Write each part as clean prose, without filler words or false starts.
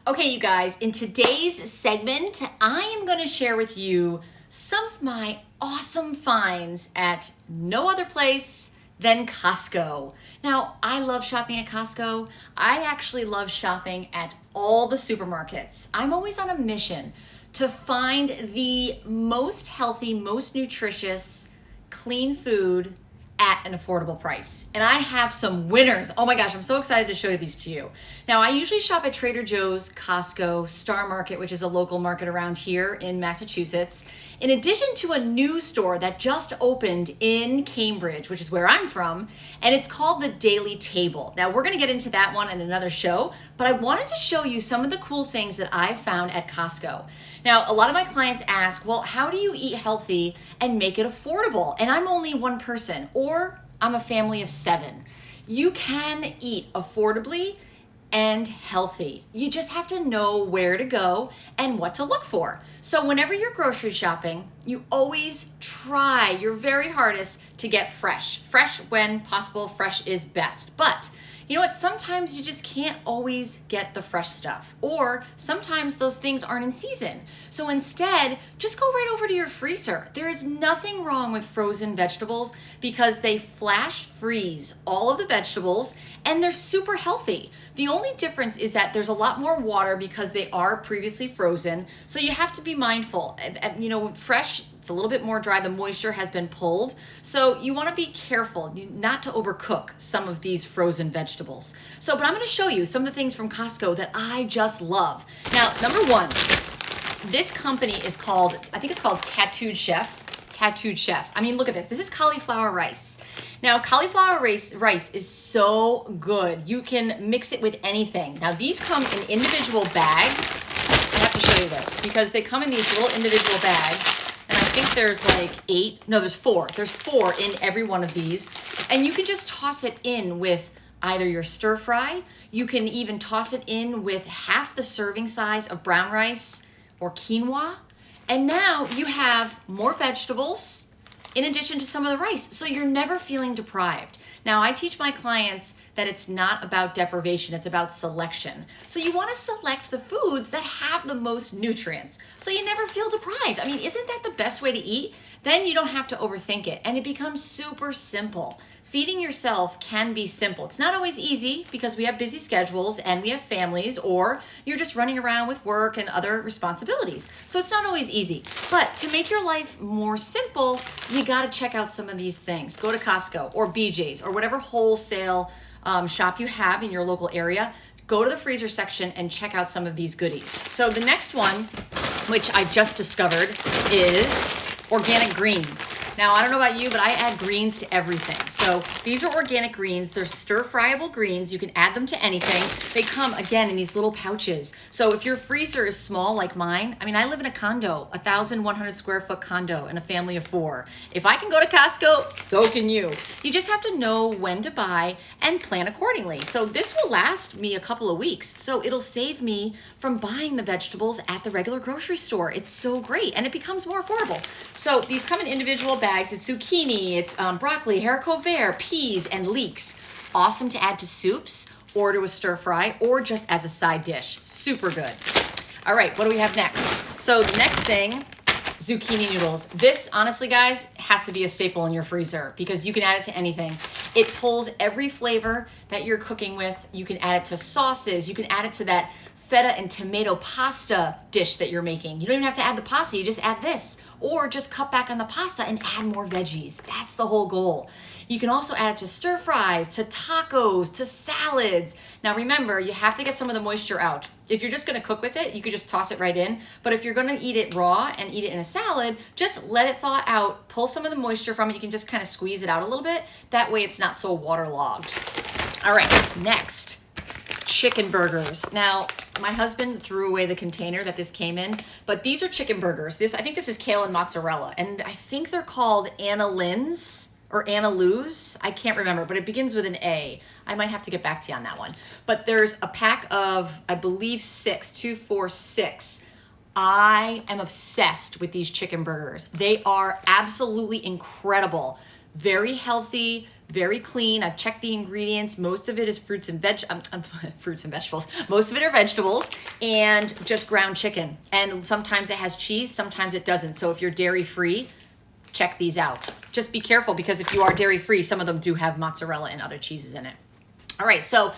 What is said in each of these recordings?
Okay, you guys, in today's segment, I am going to share with you some of my awesome finds at no other place than Costco. Now, I love shopping at Costco. I actually love shopping at all the supermarkets. I'm always on a mission to find the most healthy, most nutritious, clean food at an affordable price. And I have some winners. Oh my gosh, I'm so excited to show you these to you. Now, I usually shop at Trader Joe's, Costco, Star Market, which is a local market around here in Massachusetts, in addition to a new store that just opened in Cambridge, which is where I'm from, and it's called the Daily Table. Now, we're gonna get into that one in another show, but I wanted to show you some of the cool things that I found at Costco. Now, a lot of my clients ask, well, how do you eat healthy and make it affordable? And I'm only one person, or I'm a family of 7. You can eat affordably and healthy. You just have to know where to go and what to look for. So whenever you're grocery shopping, you always try your very hardest to get fresh. Fresh when possible, fresh is best. But you know what? Sometimes you just can't always get the fresh stuff, or sometimes those things aren't in season. So instead, just go right over to your freezer. There is nothing wrong with frozen vegetables because they flash freeze all of the vegetables and they're super healthy. The only difference is that there's a lot more water because they are previously frozen. So you have to be mindful. You know, fresh, it's a little bit more dry. The moisture has been pulled. So you want to be careful not to overcook some of these frozen vegetables. So, but I'm going to show you some of the things from Costco that I just love. Now, number one, this company is called, I think it's called Tattooed Chef. Tattooed Chef. I mean, look at this. This is cauliflower rice. Now, cauliflower rice is so good. You can mix it with anything. Now, these come in individual bags. I have to show you this because they come in these little individual bags. And I think there's like 8. No, there's 4. There's 4 in every one of these. And you can just toss it in with either your stir fry. You can even toss it in with half the serving size of brown rice or quinoa. And now you have more vegetables in addition to some of the rice. So you're never feeling deprived. Now, I teach my clients that it's not about deprivation, it's about selection. So you want to select the foods that have the most nutrients so you never feel deprived. I mean, isn't that the best way to eat? Then you don't have to overthink it and it becomes super simple. Feeding yourself can be simple. It's not always easy because we have busy schedules and we have families, or you're just running around with work and other responsibilities. So it's not always easy. But to make your life more simple, you got to check out some of these things. Go to Costco or BJ's or whatever wholesale shop you have in your local area. Go to the freezer section and check out some of these goodies. So the next one, which I just discovered, is organic greens. Now, I don't know about you, but I add greens to everything. So these are organic greens. They're stir-fryable greens. You can add them to anything. They come, again, in these little pouches. So if your freezer is small like mine, I mean, I live in a condo, 1,100 square foot condo, and a family of 4. If I can go to Costco, so can you. You just have to know when to buy and plan accordingly. So this will last me a couple of weeks. So it'll save me from buying the vegetables at the regular grocery store. It's so great, and it becomes more affordable. So these come in individual bags. It's zucchini, it's broccoli, haricot vert, peas, and leeks. Awesome to add to soups or to a stir fry or just as a side dish. Super good. All right, what do we have next? So the next thing, zucchini noodles. This, honestly, guys, has to be a staple in your freezer because you can add it to anything. It pulls every flavor that you're cooking with. You can add it to sauces. You can add it to that feta and tomato pasta dish that you're making. You don't even have to add the pasta, you just add this. Or just cut back on the pasta and add more veggies. That's the whole goal. You can also add it to stir fries, to tacos, to salads. Now remember, you have to get some of the moisture out. If you're just gonna cook with it, you could just toss it right in. But if you're gonna eat it raw and eat it in a salad, just let it thaw out, pull some of the moisture from it. You can just kind of squeeze it out a little bit. That way it's not so waterlogged. All right, next. Chicken burgers. Now, my husband threw away the container that this came in, but these are chicken burgers. I think this is kale and mozzarella, and I think they're called Anna Lynn's or Anna Lou's. I can't remember, but it begins with an A. I might have to get back to you on that one. But there's a pack of, I believe, 6, 2, 4, 6. I am obsessed with these chicken burgers. They are absolutely incredible. Very healthy, very clean. I've checked the ingredients. Most of it is fruits and vegetables. Most of it are vegetables and just ground chicken. And sometimes it has cheese, sometimes it doesn't. So if you're dairy free, check these out. Just be careful because if you are dairy free, some of them do have mozzarella and other cheeses in it. All right, so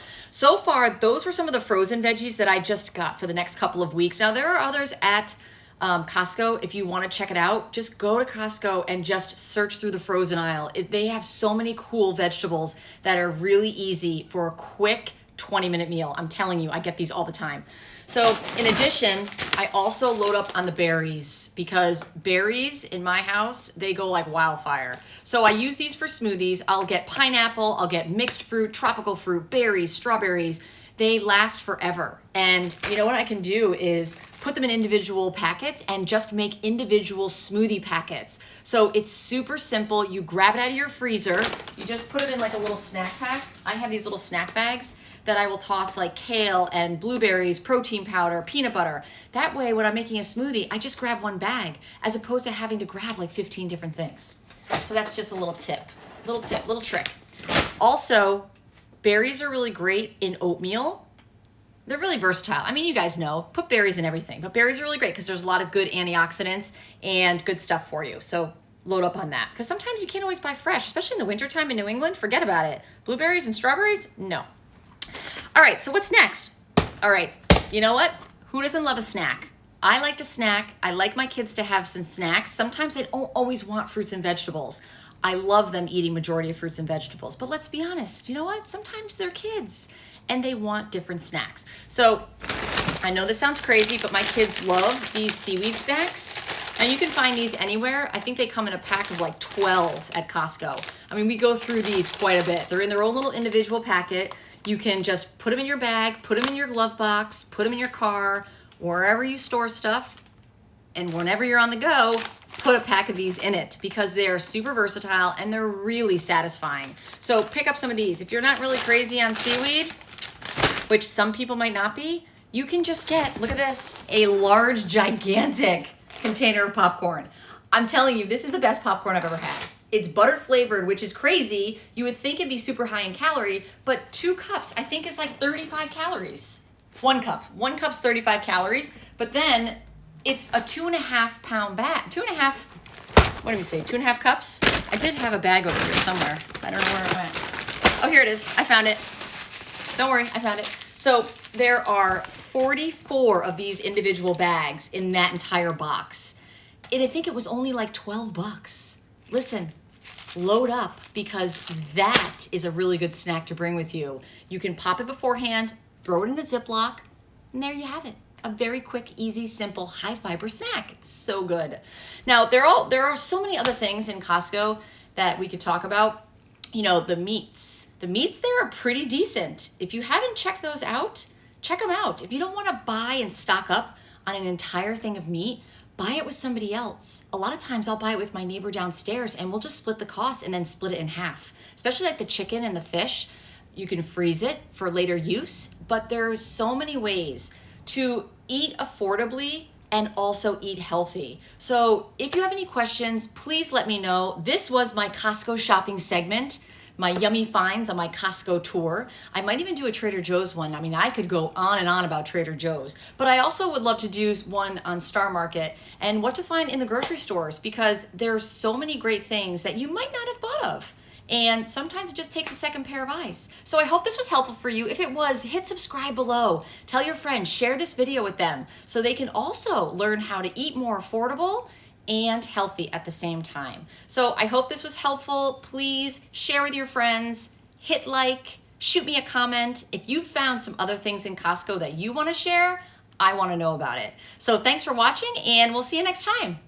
far, those were some of the frozen veggies that I just got for the next couple of weeks. Now, there are others at Costco. If you want to check it out, just go to Costco and just search through the frozen aisle. They have so many cool vegetables that are really easy for a quick 20-minute meal. I'm telling you, I get these all the time. So in addition, I also load up on the berries because berries in my house, they go like wildfire. So I use these for smoothies. I'll get pineapple, I'll get mixed fruit, tropical fruit, berries, strawberries. They last forever. And you know what I can do is put them in individual packets and just make individual smoothie packets. So it's super simple. You grab it out of your freezer. You just put it in like a little snack pack. I have these little snack bags that I will toss like kale and blueberries, protein powder, peanut butter. That way, when I'm making a smoothie, I just grab one bag as opposed to having to grab like 15 different things. So that's just a little little trick. Also, berries are really great in oatmeal. They're really versatile. I mean, you guys know, put berries in everything, but berries are really great because there's a lot of good antioxidants and good stuff for you. So load up on that because sometimes you can't always buy fresh, especially in the wintertime in New England. Forget about it. Blueberries and strawberries, no. All right, so what's next? All right, you know what? Who doesn't love a snack? I like to snack. I like my kids to have some snacks. Sometimes they don't always want fruits and vegetables. I love them eating majority of fruits and vegetables. But let's be honest, you know what? Sometimes they're kids and they want different snacks. So I know this sounds crazy, but my kids love these seaweed snacks. And you can find these anywhere. I think they come in a pack of like 12 at Costco. I mean, we go through these quite a bit. They're in their own little individual packet. You can just put them in your bag, put them in your glove box, put them in your car, wherever you store stuff. And whenever you're on the go, put a pack of these in it because they are super versatile and they're really satisfying. So pick up some of these. If you're not really crazy on seaweed, which some people might not be, you can just get, look at this, a large, gigantic container of popcorn. I'm telling you, this is the best popcorn I've ever had. It's butter flavored, which is crazy. You would think it'd be super high in calorie, but 2 cups, I think is like 35 calories. 1 cup. 1 cup's 35 calories, but then it's a 2.5 pound bag. 2.5, what did we say, 2.5 cups? I did have a bag over here somewhere. I don't know where it went. Oh, here it is. I found it. Don't worry, I found it. So there are 44 of these individual bags in that entire box. And I think it was only like 12 bucks. Listen, load up because that is a really good snack to bring with you. You can pop it beforehand, throw it in a Ziploc, and there you have it. A very quick, easy, simple, high fiber snack. It's so good. Now, there are so many other things in Costco that we could talk about. You know, the meats. The meats there are pretty decent. If you haven't checked those out, check them out. If you don't want to buy and stock up on an entire thing of meat, buy it with somebody else. A lot of times I'll buy it with my neighbor downstairs and we'll just split the cost and then split it in half. Especially like the chicken and the fish. You can freeze it for later use, but there's so many ways to eat affordably and also eat healthy. So if you have any questions, please let me know. This was my Costco shopping segment, my yummy finds on my Costco tour. I might even do a Trader Joe's one. I mean, I could go on and on about Trader Joe's, but I also would love to do one on Star Market and what to find in the grocery stores because there's so many great things that you might not have thought of. And sometimes it just takes a second pair of eyes. So I hope this was helpful for you. If it was, hit subscribe below. Tell your friends, share this video with them so they can also learn how to eat more affordable and healthy at the same time. So I hope this was helpful. Please share with your friends, hit like, shoot me a comment. If you found some other things in Costco that you want to share, I want to know about it. So thanks for watching and we'll see you next time.